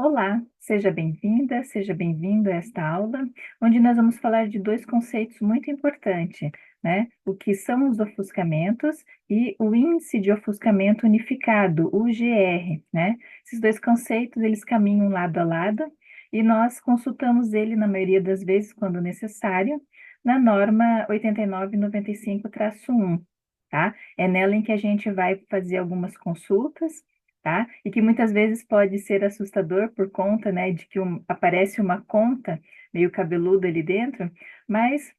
Olá, seja bem-vinda, seja bem-vindo a esta aula, onde nós vamos falar de dois conceitos muito importantes, né? O que são os ofuscamentos e o índice de ofuscamento unificado, o GR, né? Esses dois conceitos, eles caminham lado a lado e nós consultamos ele, na maioria das vezes, quando necessário, na norma 8995-1, tá? É nela em que a gente vai fazer algumas consultas, tá? E que muitas vezes pode ser assustador por conta, né, de que aparece uma conta meio cabeluda ali dentro, mas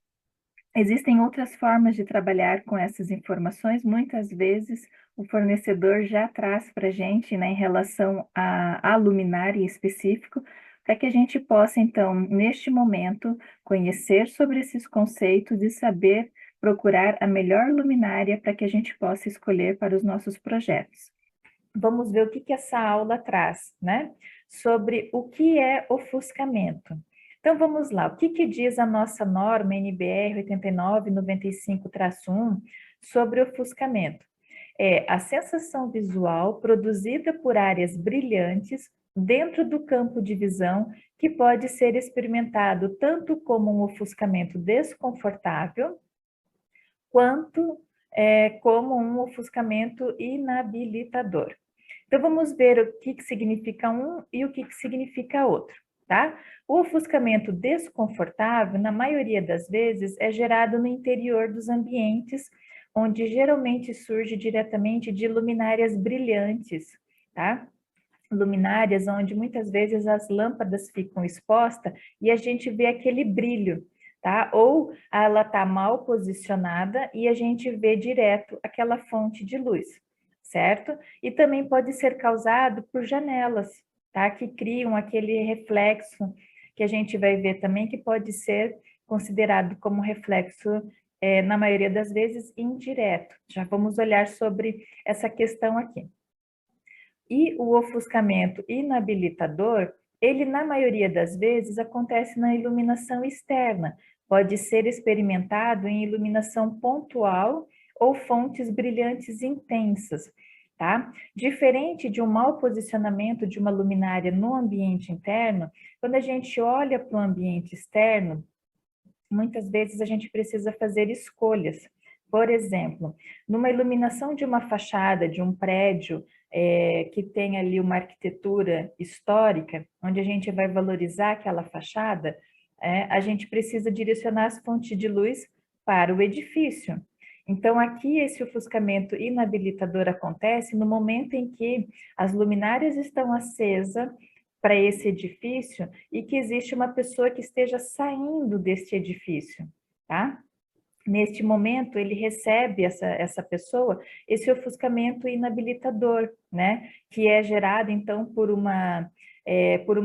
existem outras formas de trabalhar com essas informações. Muitas vezes o fornecedor já traz para a gente, né, em relação à luminária em específico, para que a gente possa, então, neste momento, conhecer sobre esses conceitos e saber procurar a melhor luminária para que a gente possa escolher para os nossos projetos. Vamos ver o que essa aula traz, né? Sobre o que é ofuscamento. Então, vamos lá. O que diz a nossa norma NBR 8995-1 sobre ofuscamento? É a sensação visual produzida por áreas brilhantes dentro do campo de visão que pode ser experimentado tanto como um ofuscamento desconfortável, quanto como um ofuscamento inabilitador. Então, vamos ver o que significa um e o que significa outro, tá? O ofuscamento desconfortável, na maioria das vezes, é gerado no interior dos ambientes, onde geralmente surge diretamente de luminárias brilhantes, tá? Luminárias onde muitas vezes as lâmpadas ficam expostas e a gente vê aquele brilho, tá? Ou ela está mal posicionada e a gente vê direto aquela fonte de luz, certo? E também pode ser causado por janelas, tá? Que criam aquele reflexo que a gente vai ver também que pode ser considerado como reflexo, na maioria das vezes, indireto. Já vamos olhar sobre essa questão aqui. E o ofuscamento inabilitador, ele na maioria das vezes acontece na iluminação externa, pode ser experimentado em iluminação pontual ou fontes brilhantes intensas, tá? Diferente de um mau posicionamento de uma luminária no ambiente interno, quando a gente olha para o ambiente externo, muitas vezes a gente precisa fazer escolhas. Por exemplo, numa iluminação de uma fachada de um prédio que tem ali uma arquitetura histórica, onde a gente vai valorizar aquela fachada, a gente precisa direcionar as fontes de luz para o edifício. Então, aqui esse ofuscamento inabilitador acontece no momento em que as luminárias estão acesas para esse edifício e que existe uma pessoa que esteja saindo deste edifício, tá? Neste momento, ele recebe essa pessoa, esse ofuscamento inabilitador, né? Que é gerado, então, por uma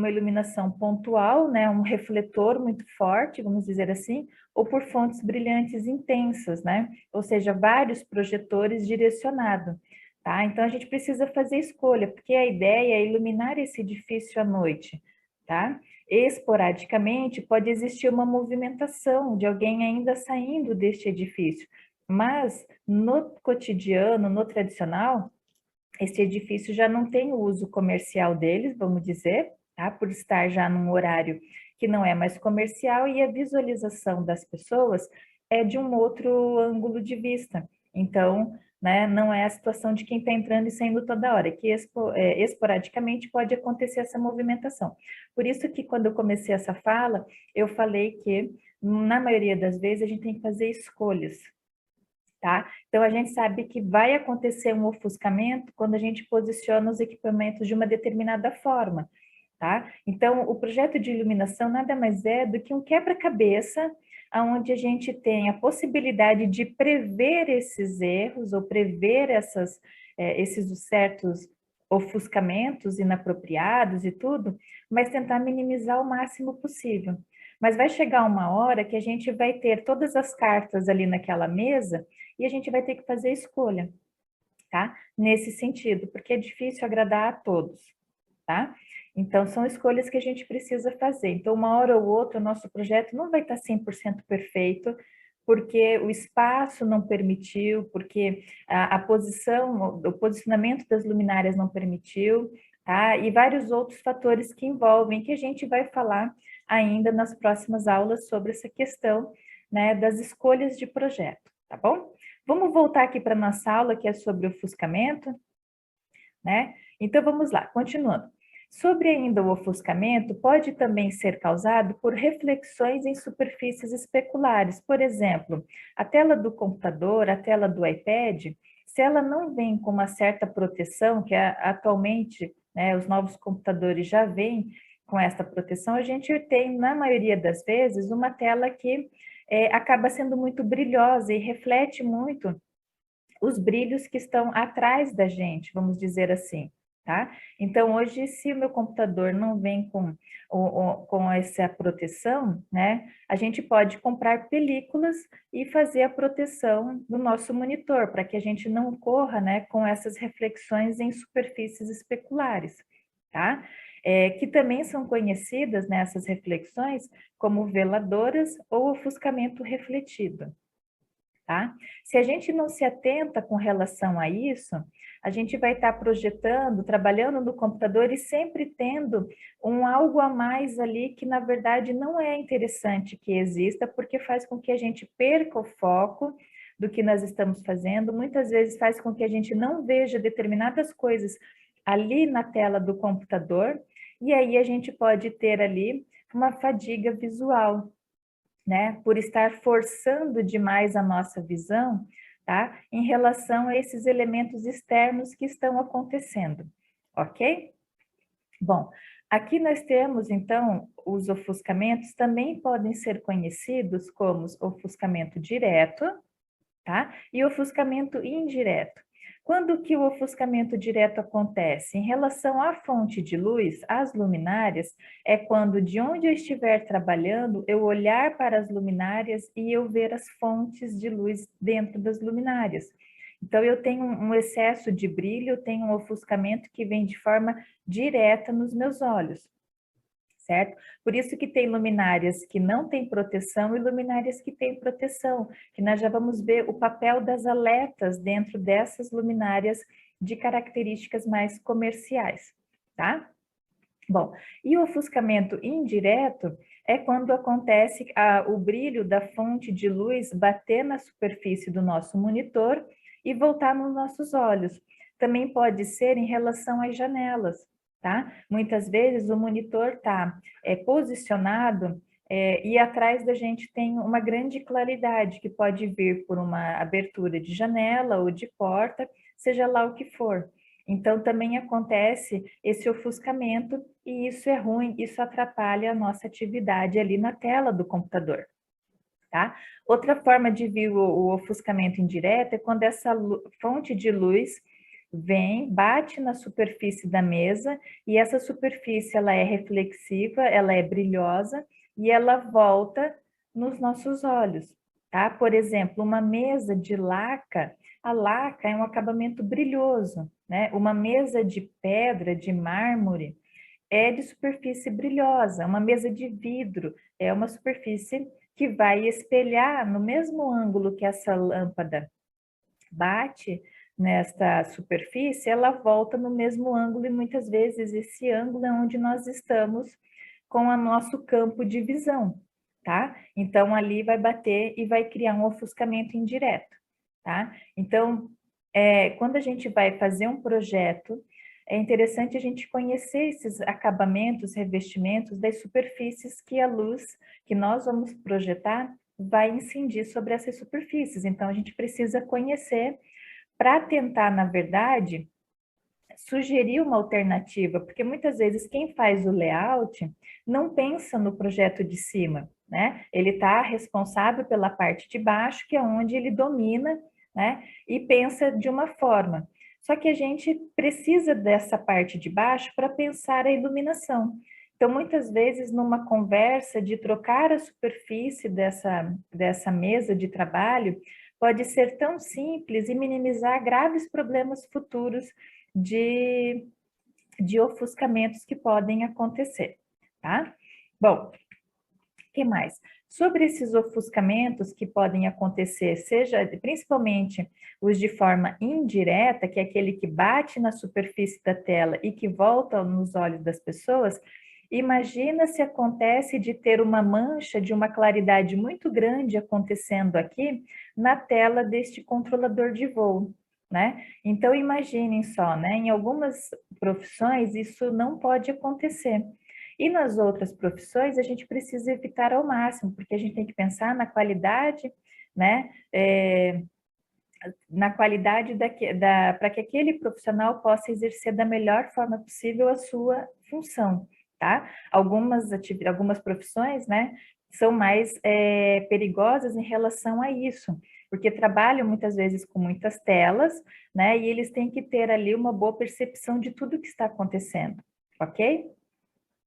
iluminação pontual, né? Um refletor muito forte, vamos dizer assim, ou por fontes brilhantes intensas, né? Ou seja, vários projetores direcionados. Tá? Então, a gente precisa fazer escolha, porque a ideia é iluminar esse edifício à noite, tá? Esporadicamente, pode existir uma movimentação de alguém ainda saindo deste edifício, mas no cotidiano, no tradicional, esse edifício já não tem o uso comercial deles, vamos dizer, tá? Por estar já num horário que não é mais comercial e a visualização das pessoas é de um outro ângulo de vista. Então, né, não é a situação de quem está entrando e saindo toda hora, que esporadicamente pode acontecer essa movimentação. Por isso que quando eu comecei essa fala, eu falei que, na maioria das vezes, a gente tem que fazer escolhas, tá? Então, a gente sabe que vai acontecer um ofuscamento quando a gente posiciona os equipamentos de uma determinada forma, tá? Então, o projeto de iluminação nada mais é do que um quebra-cabeça onde a gente tem a possibilidade de prever esses erros ou prever esses certos ofuscamentos inapropriados e tudo, mas tentar minimizar o máximo possível. Mas vai chegar uma hora que a gente vai ter todas as cartas ali naquela mesa e a gente vai ter que fazer escolha, tá? Nesse sentido, porque é difícil agradar a todos, tá? Então, são escolhas que a gente precisa fazer. Então, uma hora ou outra, o nosso projeto não vai estar 100% perfeito, porque o espaço não permitiu, porque a posição, o posicionamento das luminárias não permitiu, tá? E vários outros fatores que envolvem, que a gente vai falar ainda nas próximas aulas sobre essa questão, né, das escolhas de projeto, tá bom? Vamos voltar aqui para a nossa aula, que é sobre ofuscamento, né? Então, vamos lá, continuando. Sobre ainda o ofuscamento, pode também ser causado por reflexões em superfícies especulares. Por exemplo, a tela do computador, a tela do iPad, se ela não vem com uma certa proteção, que atualmente, né, os novos computadores já vêm com essa proteção, a gente tem, na maioria das vezes, uma tela que acaba sendo muito brilhosa e reflete muito os brilhos que estão atrás da gente, vamos dizer assim, tá? Então, hoje, se o meu computador não vem com essa proteção, né, a gente pode comprar películas e fazer a proteção do nosso monitor, para que a gente não corra, né, com essas reflexões em superfícies especulares, tá? Que também são conhecidas, nessas reflexões, como veladoras ou ofuscamento refletido. Tá? Se a gente não se atenta com relação a isso, a gente vai estar projetando, trabalhando no computador e sempre tendo algo a mais ali que, na verdade, não é interessante que exista, porque faz com que a gente perca o foco do que nós estamos fazendo, muitas vezes faz com que a gente não veja determinadas coisas ali na tela do computador, e aí a gente pode ter ali uma fadiga visual, né, por estar forçando demais a nossa visão, tá, em relação a esses elementos externos que estão acontecendo, ok? Bom, aqui nós temos, então, os ofuscamentos também podem ser conhecidos como ofuscamento direto, tá? E ofuscamento indireto. Quando que o ofuscamento direto acontece? Em relação à fonte de luz, as luminárias, é quando de onde eu estiver trabalhando, eu olhar para as luminárias e eu ver as fontes de luz dentro das luminárias. Então, eu tenho um excesso de brilho, eu tenho um ofuscamento que vem de forma direta nos meus olhos, certo? Por isso que tem luminárias que não têm proteção e luminárias que têm proteção, que nós já vamos ver o papel das aletas dentro dessas luminárias de características mais comerciais, tá? Bom, e o ofuscamento indireto é quando acontece o brilho da fonte de luz bater na superfície do nosso monitor e voltar nos nossos olhos. Também pode ser em relação às janelas, tá? Muitas vezes o monitor está posicionado e atrás da gente tem uma grande claridade que pode vir por uma abertura de janela ou de porta, seja lá o que for. Então, também acontece esse ofuscamento e isso é ruim, isso atrapalha a nossa atividade ali na tela do computador, tá? Outra forma de ver o ofuscamento indireto é quando essa fonte de luz vem, bate na superfície da mesa e essa superfície ela é reflexiva, ela é brilhosa e ela volta nos nossos olhos, tá? Por exemplo, uma mesa de laca, a laca é um acabamento brilhoso, né? Uma mesa de pedra, de mármore, é de superfície brilhosa. Uma mesa de vidro é uma superfície que vai espelhar no mesmo ângulo que essa lâmpada bate nesta superfície, ela volta no mesmo ângulo e muitas vezes esse ângulo é onde nós estamos com o nosso campo de visão, tá? Então, ali vai bater e vai criar um ofuscamento indireto, tá? Então, quando a gente vai fazer um projeto, é interessante a gente conhecer esses acabamentos, revestimentos das superfícies que a luz que nós vamos projetar vai incidir sobre essas superfícies. Então, a gente precisa conhecer para tentar, na verdade, sugerir uma alternativa, porque muitas vezes quem faz o layout não pensa no projeto de cima, né? Ele está responsável pela parte de baixo, que é onde ele domina, né? E pensa de uma forma. Só que a gente precisa dessa parte de baixo para pensar a iluminação. Então, muitas vezes, numa conversa de trocar a superfície dessa mesa de trabalho, pode ser tão simples e minimizar graves problemas futuros de, de ofuscamentos que podem acontecer, tá? Bom, Que mais? Sobre esses ofuscamentos que podem acontecer, seja principalmente os de forma indireta, que é aquele que bate na superfície da tela e que volta nos olhos das pessoas, imagina se acontece de ter uma mancha de uma claridade muito grande acontecendo aqui na tela deste controlador de voo, né? Então imaginem só, né? Em algumas profissões isso não pode acontecer. E nas outras profissões, a gente precisa evitar ao máximo, porque a gente tem que pensar na qualidade, né? Na qualidade para que aquele profissional possa exercer da melhor forma possível a sua função, tá? Algumas profissões, né, são mais perigosas em relação a isso, porque trabalham muitas vezes com muitas telas, né, e eles têm que ter ali uma boa percepção de tudo que está acontecendo, ok?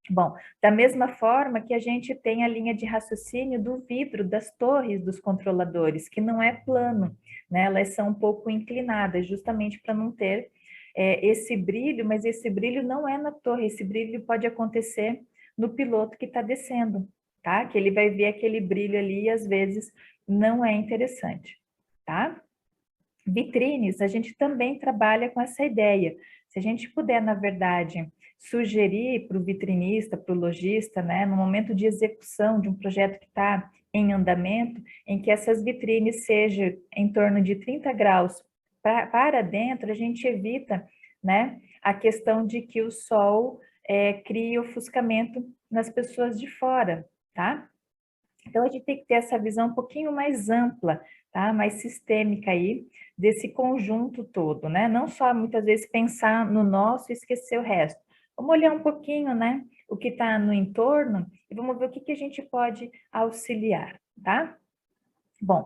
Bom, da mesma forma que a gente tem a linha de raciocínio do vidro das torres dos controladores, que não é plano, né? Elas são um pouco inclinadas, justamente para não ter esse brilho, mas esse brilho não é na torre, esse brilho pode acontecer no piloto que está descendo, tá? Que ele vai ver aquele brilho ali e às vezes não é interessante, tá? Vitrines, a gente também trabalha com essa ideia. Se a gente puder, na verdade, sugerir para o vitrinista, para o lojista, né, no momento de execução de um projeto que está em andamento, em que essas vitrines sejam em torno de 30 graus para dentro, a gente evita, né, a questão de que o sol crie ofuscamento nas pessoas de fora, tá? Então, a gente tem que ter essa visão um pouquinho mais ampla, tá? Mais sistêmica aí, desse conjunto todo, né? Não só, muitas vezes, pensar no nosso e esquecer o resto. Vamos olhar um pouquinho, né? O que está no entorno e vamos ver o que, que a gente pode auxiliar, tá? Bom,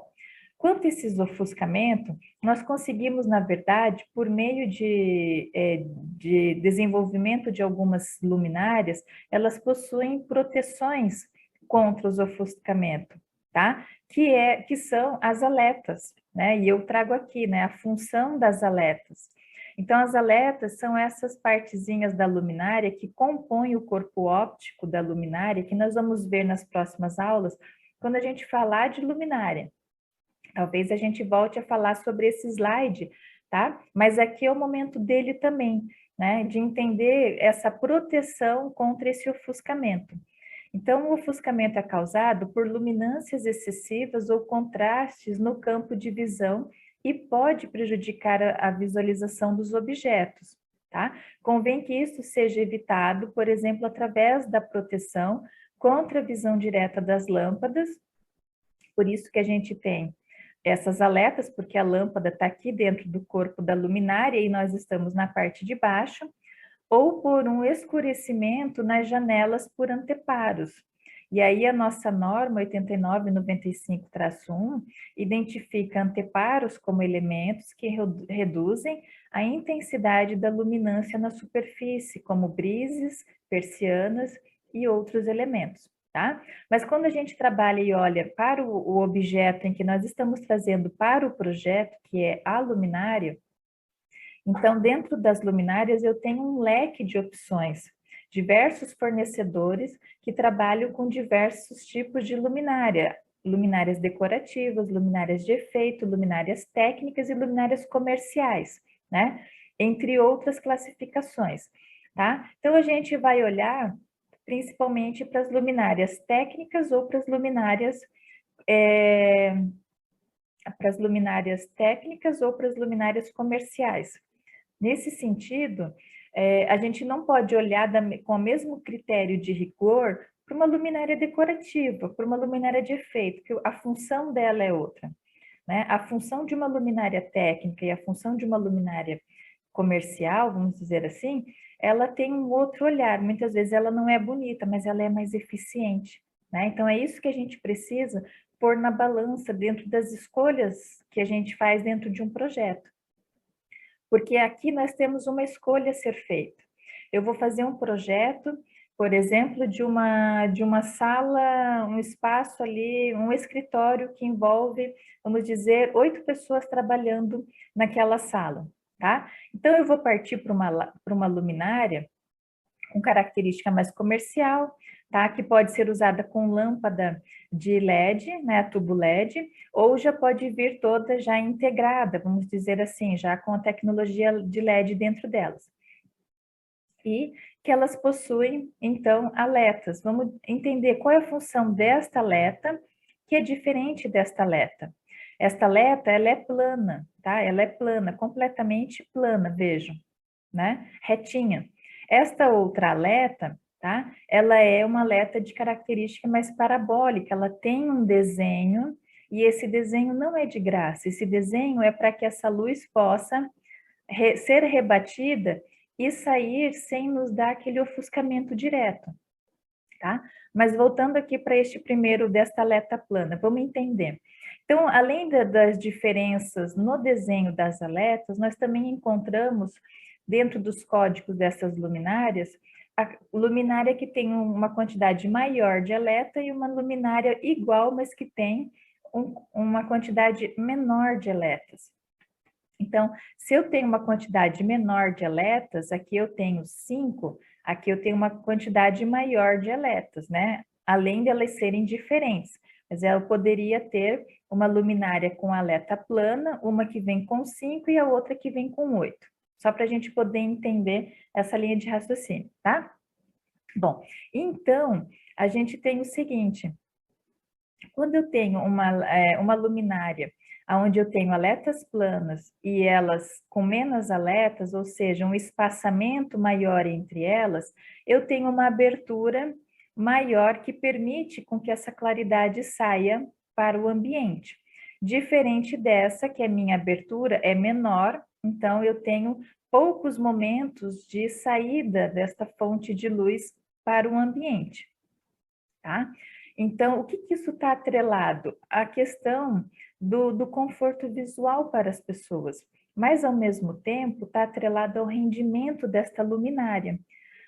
quanto a esses ofuscamentos, nós conseguimos, na verdade, por meio de desenvolvimento de algumas luminárias, elas possuem proteções contra os ofuscamentos, tá? Que são as aletas, né? E eu trago aqui, né, a função das aletas. Então, as aletas são essas partezinhas da luminária que compõem o corpo óptico da luminária, que nós vamos ver nas próximas aulas, quando a gente falar de luminária. Talvez a gente volte a falar sobre esse slide, tá? Mas aqui é o momento dele também, né? De entender essa proteção contra esse ofuscamento. Então, o ofuscamento é causado por luminâncias excessivas ou contrastes no campo de visão e pode prejudicar a visualização dos objetos, tá? Convém que isso seja evitado, por exemplo, através da proteção contra a visão direta das lâmpadas. Por isso que a gente tem essas aletas, porque a lâmpada está aqui dentro do corpo da luminária e nós estamos na parte de baixo, ou por um escurecimento nas janelas por anteparos. E aí a nossa norma 8995-1 identifica anteparos como elementos que reduzem a intensidade da luminância na superfície, como brises, persianas e outros elementos. Tá? Mas quando a gente trabalha e olha para o objeto em que nós estamos trazendo para o projeto, que é a luminária, então, dentro das luminárias, eu tenho um leque de opções, diversos fornecedores que trabalham com diversos tipos de luminária, luminárias decorativas, luminárias de efeito, luminárias técnicas e luminárias comerciais, né? Entre outras classificações, tá? Então, a gente vai olhar principalmente para as luminárias técnicas ou para as luminárias comerciais. Nesse sentido, a gente não pode olhar com o mesmo critério de rigor para uma luminária decorativa, para uma luminária de efeito, que a função dela é outra, né? A função de uma luminária técnica e a função de uma luminária comercial, vamos dizer assim, ela tem um outro olhar. Muitas vezes ela não é bonita, mas ela é mais eficiente, né? Então é isso que a gente precisa pôr na balança dentro das escolhas que a gente faz dentro de um projeto. Porque aqui nós temos uma escolha a ser feita. Eu vou fazer um projeto, por exemplo, de uma sala, um espaço ali, um escritório que envolve, vamos dizer, 8 pessoas trabalhando naquela sala, tá? Então, eu vou partir para uma luminária com característica mais comercial, tá? Que pode ser usada com lâmpada de LED, né, tubo LED, ou já pode vir toda já integrada, vamos dizer assim, já com a tecnologia de LED dentro delas. E que elas possuem, então, aletas. Vamos entender qual é a função desta aleta, que é diferente desta aleta. Esta aleta, ela é plana, tá? Ela é plana, completamente plana, vejam, né? Retinha. Esta outra aleta, tá? Ela é uma aleta de característica mais parabólica, ela tem um desenho, e esse desenho não é de graça, esse desenho é para que essa luz possa ser rebatida e sair sem nos dar aquele ofuscamento direto, tá? Mas voltando aqui para este primeiro desta aleta plana, vamos entender. Então, além das diferenças no desenho das aletas, nós também encontramos dentro dos códigos dessas luminárias, a luminária que tem uma quantidade maior de aleta e uma luminária igual, mas que tem uma quantidade menor de aletas. Então, se eu tenho uma quantidade menor de aletas, aqui eu tenho 5, aqui eu tenho uma quantidade maior de aletas, né? Além de elas serem diferentes. Mas eu poderia ter uma luminária com aleta plana, uma que vem com 5 e a outra que vem com 8. Só para a gente poder entender essa linha de raciocínio, tá? Bom, então, a gente tem o seguinte, quando eu tenho uma luminária onde eu tenho aletas planas e elas com menos aletas, ou seja, um espaçamento maior entre elas, eu tenho uma abertura maior que permite com que essa claridade saia para o ambiente. Diferente dessa, que a minha abertura é menor, então eu tenho poucos momentos de saída desta fonte de luz para o ambiente, tá? Então, o que isso está atrelado? A questão do conforto visual para as pessoas, mas ao mesmo tempo está atrelado ao rendimento desta luminária.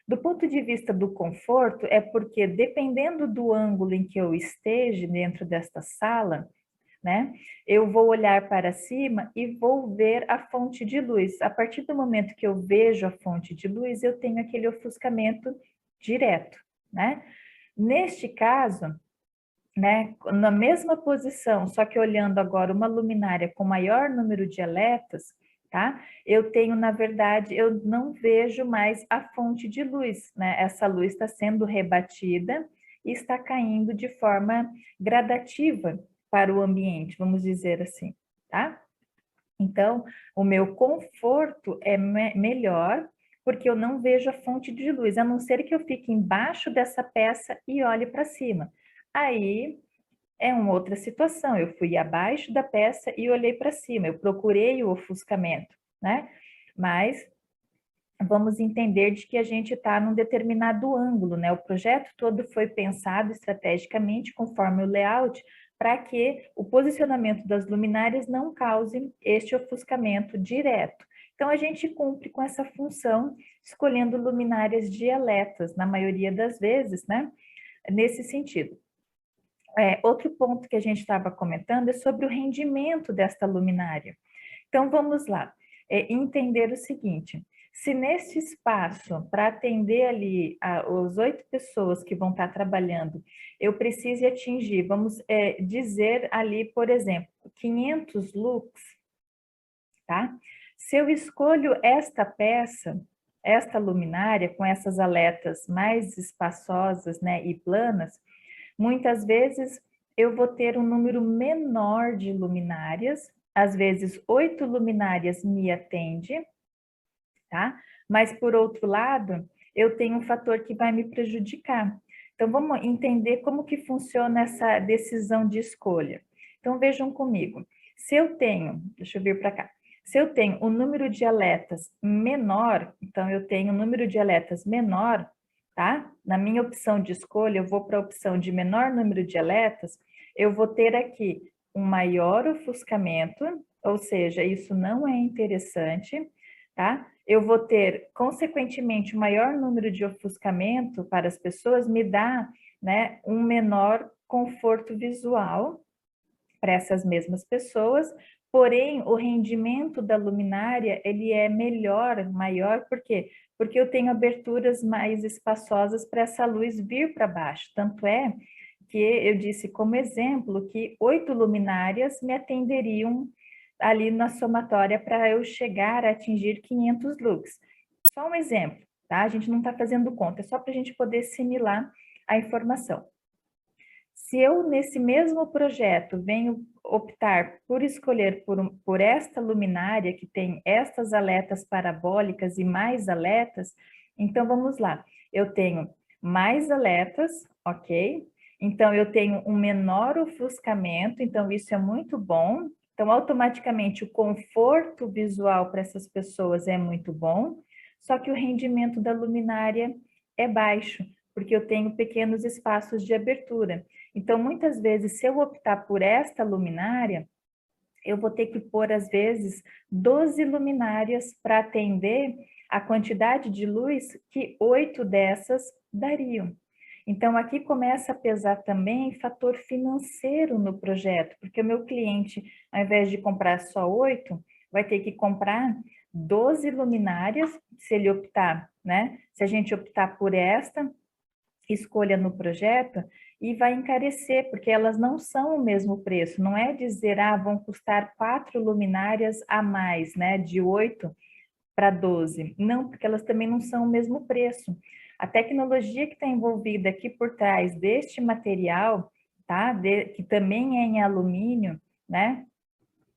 Do ponto de vista do conforto, é porque dependendo do ângulo em que eu esteja dentro desta sala, né, eu vou olhar para cima e vou ver a fonte de luz. A partir do momento que eu vejo a fonte de luz, eu tenho aquele ofuscamento direto, né? Neste caso, né, na mesma posição, só que olhando agora uma luminária com maior número de aletas, tá? Eu tenho, na verdade, eu não vejo mais a fonte de luz, né? Essa luz está sendo rebatida e está caindo de forma gradativa para o ambiente, vamos dizer assim, tá? Então, o meu conforto é melhor porque eu não vejo a fonte de luz, a não ser que eu fique embaixo dessa peça e olhe para cima. Aí é uma outra situação, eu fui abaixo da peça e olhei para cima, eu procurei o ofuscamento, né? Mas vamos entender de que a gente está num determinado ângulo, né? O projeto todo foi pensado estrategicamente conforme o layout para que o posicionamento das luminárias não cause este ofuscamento direto. Então, a gente cumpre com essa função escolhendo luminárias dialetas, na maioria das vezes, né? Nesse sentido. Outro ponto que a gente estava comentando é sobre o rendimento desta luminária. Então, vamos lá, entender o seguinte, se nesse espaço, para atender ali as 8 pessoas que vão estar trabalhando, eu preciso atingir, vamos dizer ali, por exemplo, 500 lux, tá? Se eu escolho esta peça, esta luminária, com essas aletas mais espaçosas, né, e planas, muitas vezes eu vou ter um número menor de luminárias, às vezes 8 luminárias me atende, tá? Mas por outro lado, eu tenho um fator que vai me prejudicar. Então vamos entender como que funciona essa decisão de escolha. Então vejam comigo, se eu tenho, deixa eu vir para cá, se eu tenho um número de aletas menor, então eu tenho um número de aletas menor, tá? Na minha opção de escolha, eu vou para a opção de menor número de aletas, eu vou ter aqui um maior ofuscamento, ou seja, isso não é interessante, tá? Eu vou ter, consequentemente, o maior número de ofuscamento para as pessoas me dá, né, um menor conforto visual para essas mesmas pessoas, porém, o rendimento da luminária, ele é melhor, maior, por quê? porque eu tenho aberturas mais espaçosas para essa luz vir para baixo. Tanto é que eu disse como exemplo que 8 luminárias me atenderiam ali na somatória para eu chegar a atingir 500 lux. Só um exemplo, tá? A gente não está fazendo conta, é só para a gente poder assimilar a informação. Se eu, nesse mesmo projeto, venho optar por escolher por esta luminária, que tem estas aletas parabólicas e mais aletas, então vamos lá. Eu tenho mais aletas, ok? Então, eu tenho um menor ofuscamento, então isso é muito bom. Então, automaticamente, o conforto visual para essas pessoas é muito bom, só que o rendimento da luminária é baixo, porque eu tenho pequenos espaços de abertura. Então, muitas vezes, se eu optar por esta luminária, eu vou ter que pôr, às vezes, 12 luminárias para atender a quantidade de luz que 8 dessas dariam. Então, aqui começa a pesar também fator financeiro no projeto, porque o meu cliente, ao invés de comprar só 8, vai ter que comprar 12 luminárias, se ele optar, né? Se a gente optar por esta escolha no projeto, e vai encarecer, porque elas não são o mesmo preço. Não é dizer, vão custar 4 luminárias a mais, né? De 8 para 12. Não, porque elas também não são o mesmo preço. A tecnologia que está envolvida aqui por trás deste material, tá? Que também é em alumínio, né?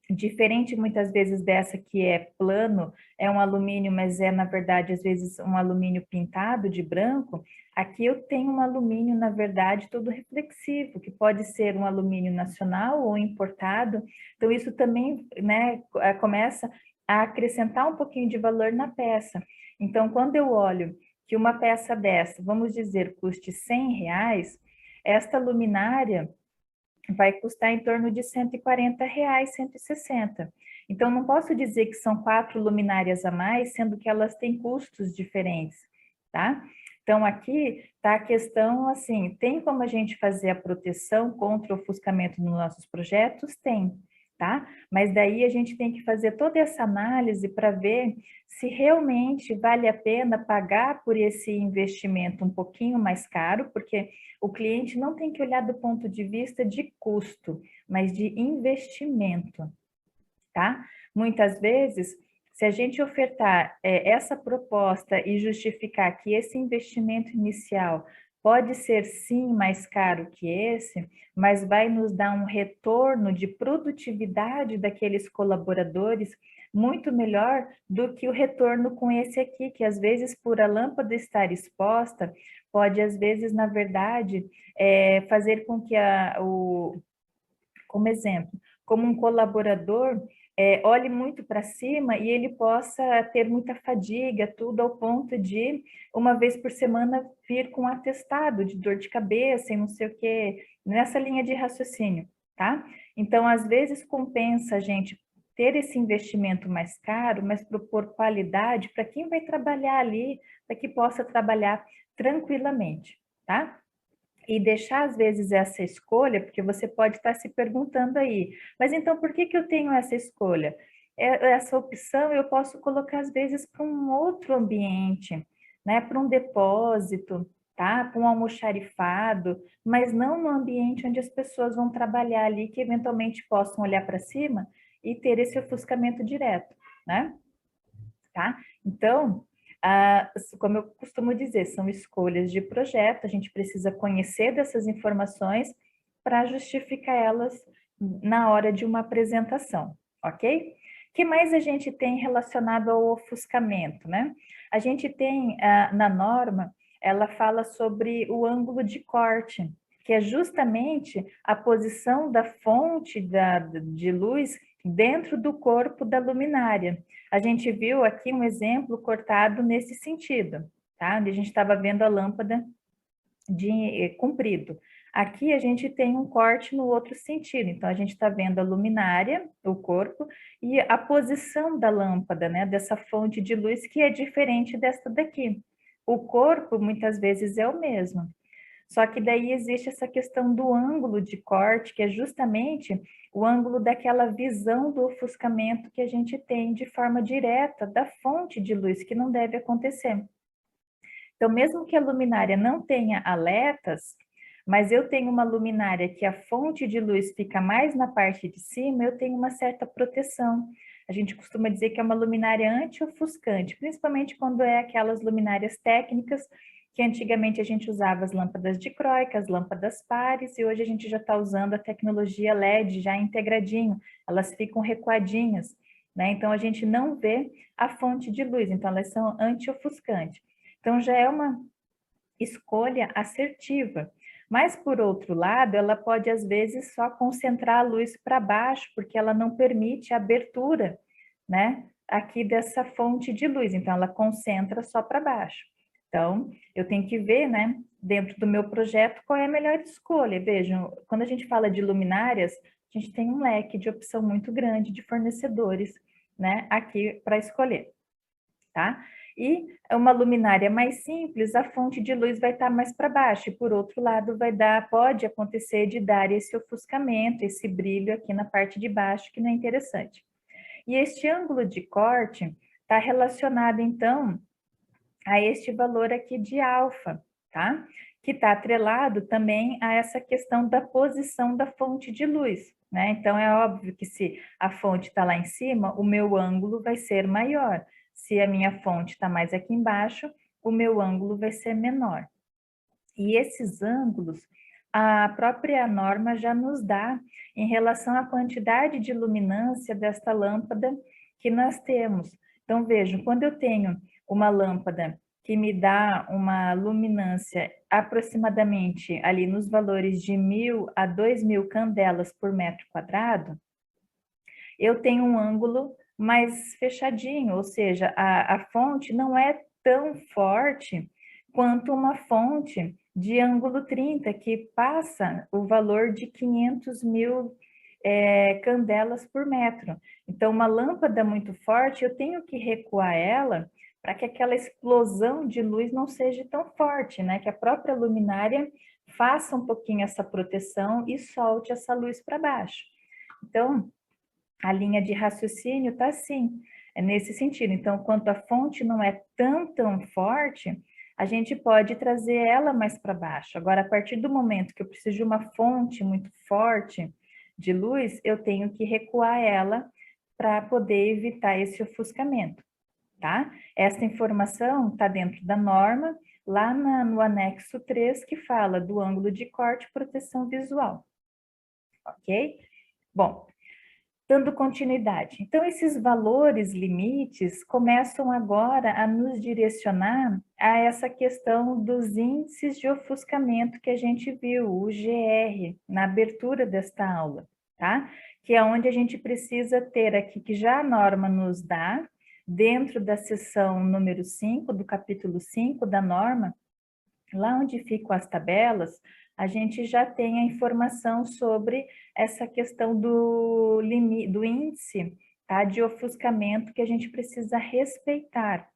Diferente muitas vezes dessa que é plano, é um alumínio, mas é na verdade às vezes um alumínio pintado de branco. Aqui eu tenho um alumínio, na verdade, todo reflexivo, que pode ser um alumínio nacional ou importado. Então isso também, né, começa a acrescentar um pouquinho de valor na peça. Então quando eu olho que uma peça dessa, vamos dizer, custe R$ 100, esta luminária vai custar em torno de R$ 140, 160. Então, não posso dizer que são 4 luminárias a mais, sendo que elas têm custos diferentes, tá? Então, aqui está a questão, assim, tem como a gente fazer a proteção contra o ofuscamento nos nossos projetos? Tem, tá? Mas daí a gente tem que fazer toda essa análise para ver se realmente vale a pena pagar por esse investimento um pouquinho mais caro, porque o cliente não tem que olhar do ponto de vista de custo, mas de investimento, tá? Muitas vezes, se a gente ofertar essa proposta e justificar que esse investimento inicial pode ser sim mais caro que esse, mas vai nos dar um retorno de produtividade daqueles colaboradores muito melhor do que o retorno com esse aqui, que às vezes por a lâmpada estar exposta, pode às vezes, na verdade, fazer com que como exemplo, como um colaborador olhe muito para cima e ele possa ter muita fadiga, tudo ao ponto de, uma vez por semana, vir com um atestado de dor de cabeça e não sei o quê, nessa linha de raciocínio, tá? Então, às vezes, compensa a gente ter esse investimento mais caro, mas propor qualidade para quem vai trabalhar ali, para que possa trabalhar tranquilamente, tá? E deixar, às vezes, essa escolha, porque você pode estar se perguntando aí, mas então por que que eu tenho essa escolha? Essa opção eu posso colocar, às vezes, para um outro ambiente, né? Para um depósito, tá? Para um almoxarifado, mas não no ambiente onde as pessoas vão trabalhar ali, que eventualmente possam olhar para cima e ter esse ofuscamento direto, né? Tá? Então, como eu costumo dizer, são escolhas de projeto, a gente precisa conhecer dessas informações para justificar elas na hora de uma apresentação, ok? O que mais a gente tem relacionado ao ofuscamento, né? A gente tem, na norma, ela fala sobre o ângulo de corte, que é justamente a posição da fonte de luz dentro do corpo da luminária. A gente viu aqui um exemplo cortado nesse sentido, tá? Onde a gente estava vendo a lâmpada de comprido. Aqui a gente tem um corte no outro sentido, então a gente está vendo a luminária, o corpo, e a posição da lâmpada, né? Dessa fonte de luz que é diferente desta daqui. O corpo muitas vezes é o mesmo, só que daí existe essa questão do ângulo de corte, que é justamente o ângulo daquela visão do ofuscamento que a gente tem de forma direta da fonte de luz, que não deve acontecer, Então, mesmo que a luminária não tenha aletas, mas eu tenho uma luminária que a fonte de luz fica mais na parte de cima, eu tenho uma certa proteção. A gente costuma dizer que é uma luminária anti-ofuscante, principalmente quando é aquelas luminárias técnicas que antigamente a gente usava as lâmpadas dicróicas, as lâmpadas pares, e hoje a gente já está usando a tecnologia LED já integradinho, elas ficam recuadinhas, né? Então a gente não vê a fonte de luz, então elas são anti-ofuscantes. Então já é uma escolha assertiva. Mas, por outro lado, ela pode, às vezes, só concentrar a luz para baixo, porque ela não permite a abertura, né, aqui dessa fonte de luz. Então, ela concentra só para baixo. Então, eu tenho que ver, né, dentro do meu projeto, qual é a melhor escolha. Vejam, quando a gente fala de luminárias, a gente tem um leque de opção muito grande de fornecedores, né, aqui para escolher, tá? E uma luminária mais simples, a fonte de luz vai estar mais para baixo, e por outro lado pode acontecer de dar esse ofuscamento, esse brilho aqui na parte de baixo, que não é interessante. E este ângulo de corte está relacionado, então, a este valor aqui de alfa, tá? Que está atrelado também a essa questão da posição da fonte de luz, né? Então, é óbvio que se a fonte está lá em cima, o meu ângulo vai ser maior. Se a minha fonte está mais aqui embaixo, o meu ângulo vai ser menor. E esses ângulos, a própria norma já nos dá em relação à quantidade de luminância desta lâmpada que nós temos. Então, vejam, quando eu tenho uma lâmpada que me dá uma luminância aproximadamente ali nos valores de 1.000 a 2.000 candelas por metro quadrado, eu tenho um ângulo mais fechadinho, ou seja, a fonte não é tão forte quanto uma fonte de ângulo 30, que passa o valor de 500.000 candelas por metro. Então, uma lâmpada muito forte, eu tenho que recuar ela para que aquela explosão de luz não seja tão forte, né? Que a própria luminária faça um pouquinho essa proteção e solte essa luz para baixo. Então, a linha de raciocínio está assim, é nesse sentido. Então, quanto a fonte não é tão forte, a gente pode trazer ela mais para baixo. Agora, a partir do momento que eu preciso de uma fonte muito forte de luz, eu tenho que recuar ela para poder evitar esse ofuscamento, tá? Essa informação está dentro da norma, lá no anexo 3, que fala do ângulo de corte e proteção visual, ok? Bom, dando continuidade. Então, esses valores limites começam agora a nos direcionar a essa questão dos índices de ofuscamento que a gente viu, o GR, na abertura desta aula, tá? Que é onde a gente precisa ter aqui, que já a norma nos dá, dentro da seção número 5, do capítulo 5 da norma, lá onde ficam as tabelas, a gente já tem a informação sobre essa questão do índice, tá, de ofuscamento que a gente precisa respeitar,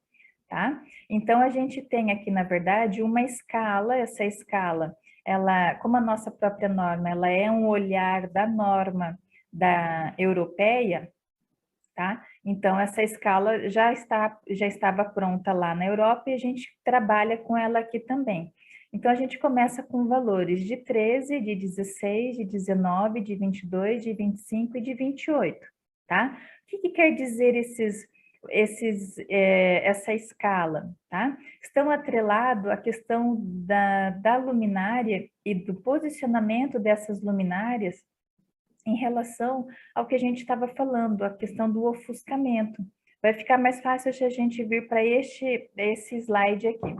tá? Então, a gente tem aqui, na verdade, uma escala, essa escala, ela, como a nossa própria norma, ela é um olhar da norma da europeia, tá? Então, essa escala já estava pronta lá na Europa e a gente trabalha com ela aqui também. Então, a gente começa com valores de 13, de 16, de 19, de 22, de 25 e de 28, tá? O que quer dizer essa escala, tá? Estão atrelados à questão da luminária e do posicionamento dessas luminárias em relação ao que a gente estava falando, a questão do ofuscamento. Vai ficar mais fácil se a gente vir para esse slide aqui.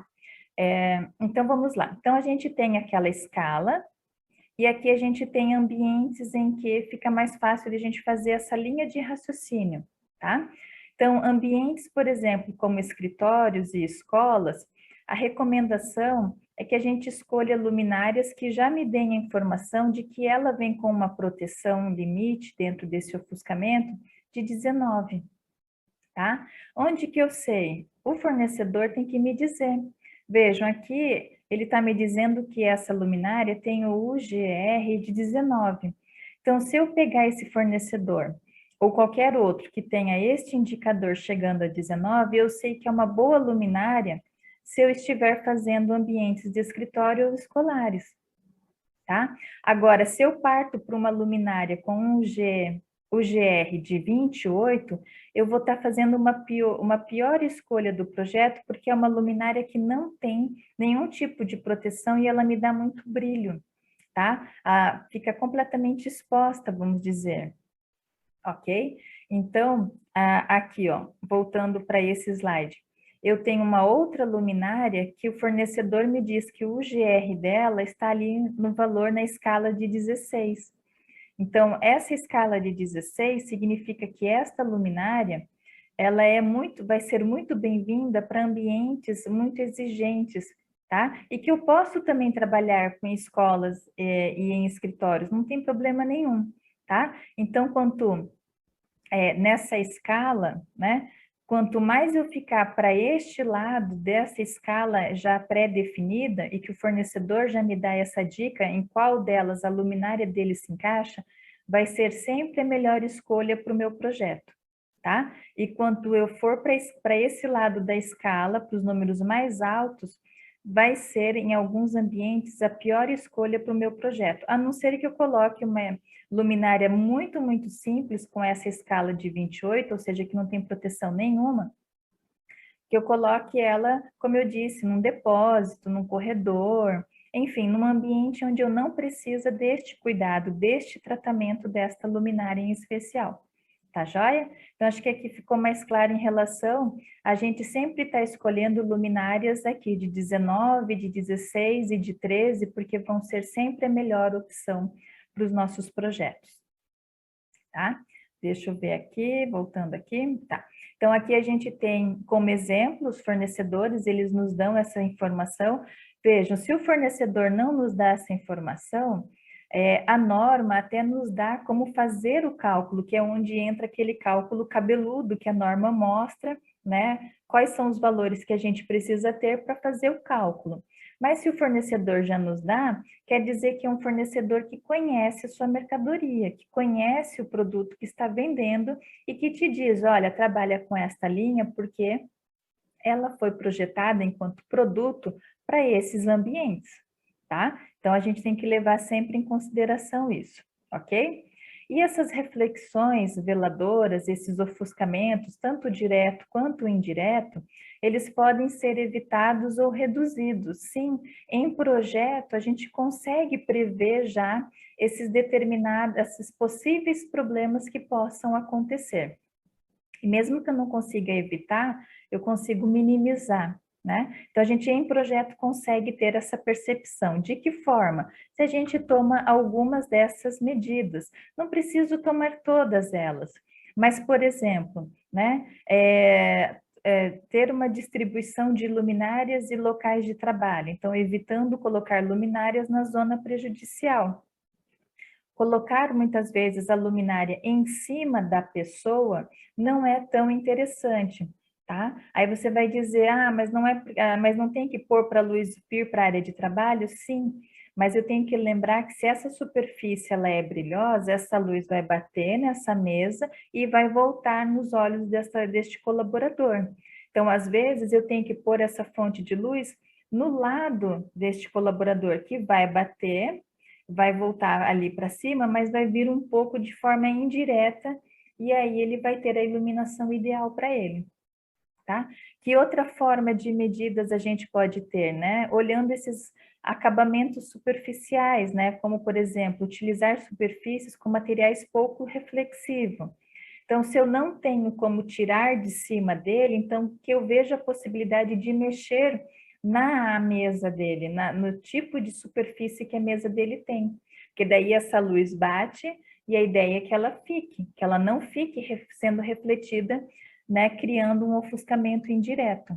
Então, vamos lá. Então, a gente tem aquela escala, e aqui a gente tem ambientes em que fica mais fácil de a gente fazer essa linha de raciocínio, tá? Então, ambientes, por exemplo, como escritórios e escolas, a recomendação é que a gente escolha luminárias que já me deem a informação de que ela vem com uma proteção limite dentro desse ofuscamento de 19, tá? Onde que eu sei? O fornecedor tem que me dizer. Vejam, aqui ele está me dizendo que essa luminária tem o UGR de 19. Então, se eu pegar esse fornecedor ou qualquer outro que tenha este indicador chegando a 19, eu sei que é uma boa luminária se eu estiver fazendo ambientes de escritório ou escolares, tá? Agora, se eu parto para uma luminária com um GR de 28, eu vou estar fazendo uma pior escolha do projeto, porque é uma luminária que não tem nenhum tipo de proteção e ela me dá muito brilho, tá? Fica completamente exposta, vamos dizer, ok? Então, aqui, ó, voltando para esse slide, eu tenho uma outra luminária que o fornecedor me diz que o GR dela está ali no valor na escala de 16. Então, essa escala de 16 significa que esta luminária, ela vai ser muito bem-vinda para ambientes muito exigentes, tá? E que eu posso também trabalhar com escolas e em escritórios, não tem problema nenhum, tá? Então, nessa escala, né? Quanto mais eu ficar para este lado dessa escala já pré-definida e que o fornecedor já me dá essa dica em qual delas a luminária dele se encaixa, vai ser sempre a melhor escolha para o meu projeto, tá? E quando eu for para esse lado da escala, para os números mais altos, vai ser em alguns ambientes a pior escolha para o meu projeto, a não ser que eu coloque uma luminária muito, muito simples, com essa escala de 28, ou seja, que não tem proteção nenhuma, que eu coloque ela, como eu disse, num depósito, num corredor, enfim, num ambiente onde eu não precisa deste cuidado, deste tratamento desta luminária em especial. Tá joia? Então, acho que aqui ficou mais claro em relação, a gente sempre está escolhendo luminárias aqui de 19, de 16 e de 13, porque vão ser sempre a melhor opção para os nossos projetos, tá? Deixa eu ver aqui, voltando aqui, tá. Então, aqui a gente tem como exemplo os fornecedores, eles nos dão essa informação. Vejam, se o fornecedor não nos dá essa informação, a norma até nos dá como fazer o cálculo, que é onde entra aquele cálculo cabeludo que a norma mostra, né? Quais são os valores que a gente precisa ter para fazer o cálculo. Mas se o fornecedor já nos dá, quer dizer que é um fornecedor que conhece a sua mercadoria, que conhece o produto que está vendendo e que te diz, olha, trabalha com esta linha porque ela foi projetada enquanto produto para esses ambientes, tá? Então, a gente tem que levar sempre em consideração isso, ok? E essas reflexões veladoras, esses ofuscamentos, tanto direto quanto indireto, eles podem ser evitados ou reduzidos. Sim, em projeto a gente consegue prever já esses possíveis problemas que possam acontecer. E mesmo que eu não consiga evitar, eu consigo minimizar, né? Então, a gente em projeto consegue ter essa percepção. De que forma? Se a gente toma algumas dessas medidas, não preciso tomar todas elas, mas, por exemplo, né, ter uma distribuição de luminárias e locais de trabalho, então, evitando colocar luminárias na zona prejudicial. Colocar muitas vezes a luminária em cima da pessoa não é tão interessante, tá? Aí você vai dizer, mas não tem que pôr para a luz vir para a área de trabalho? Sim, mas eu tenho que lembrar que se essa superfície ela é brilhosa, essa luz vai bater nessa mesa e vai voltar nos olhos deste colaborador. Então, às vezes, eu tenho que pôr essa fonte de luz no lado deste colaborador, que vai bater, vai voltar ali para cima, mas vai vir um pouco de forma indireta, e aí ele vai ter a iluminação ideal para ele, tá? Que outra forma de medidas a gente pode ter, né? Olhando esses acabamentos superficiais, né? Como, por exemplo, utilizar superfícies com materiais pouco reflexivos. Então, se eu não tenho como tirar de cima dele, então que eu veja a possibilidade de mexer na mesa dele, no tipo de superfície que a mesa dele tem. Porque daí essa luz bate e a ideia é que ela não fique sendo refletida, né, criando um ofuscamento indireto,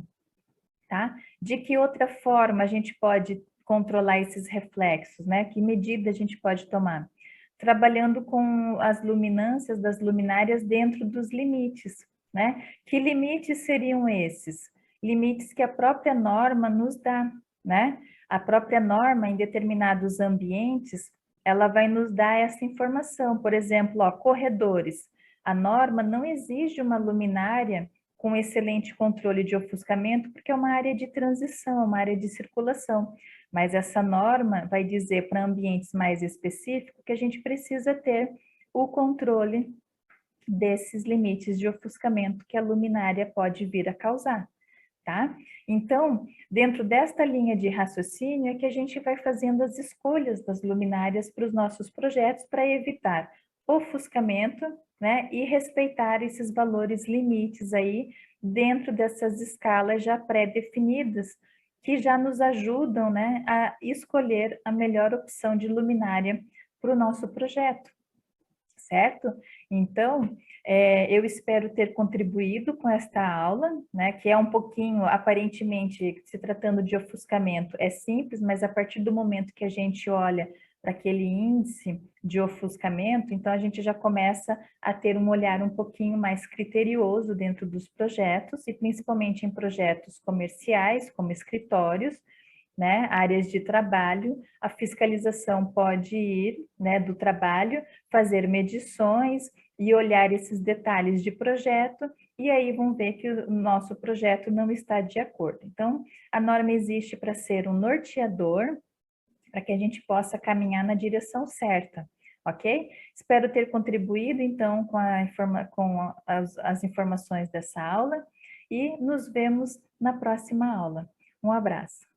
tá? De que outra forma a gente pode controlar esses reflexos, né? Que medida a gente pode tomar? Trabalhando com as luminâncias das luminárias dentro dos limites, né? Que limites seriam esses? Limites que a própria norma nos dá, né? A própria norma, em determinados ambientes, ela vai nos dar essa informação. Por exemplo, ó, corredores. A norma não exige uma luminária com excelente controle de ofuscamento, porque é uma área de transição, uma área de circulação. Mas essa norma vai dizer para ambientes mais específicos que a gente precisa ter o controle desses limites de ofuscamento que a luminária pode vir a causar, tá? Então, dentro desta linha de raciocínio é que a gente vai fazendo as escolhas das luminárias para os nossos projetos para evitar ofuscamento, né, e respeitar esses valores limites aí dentro dessas escalas já pré-definidas, que já nos ajudam, né, a escolher a melhor opção de luminária para o nosso projeto, certo? Então, eu espero ter contribuído com esta aula, né, que é um pouquinho, aparentemente, se tratando de ofuscamento, é simples, mas a partir do momento que a gente olha para aquele índice de ofuscamento, então a gente já começa a ter um olhar um pouquinho mais criterioso dentro dos projetos, e principalmente em projetos comerciais, como escritórios, né, áreas de trabalho, a fiscalização pode ir, né, do trabalho, fazer medições e olhar esses detalhes de projeto, e aí vão ver que o nosso projeto não está de acordo. Então, a norma existe para ser um norteador, para que a gente possa caminhar na direção certa, ok? Espero ter contribuído, então, com as informações dessa aula, e nos vemos na próxima aula. Um abraço.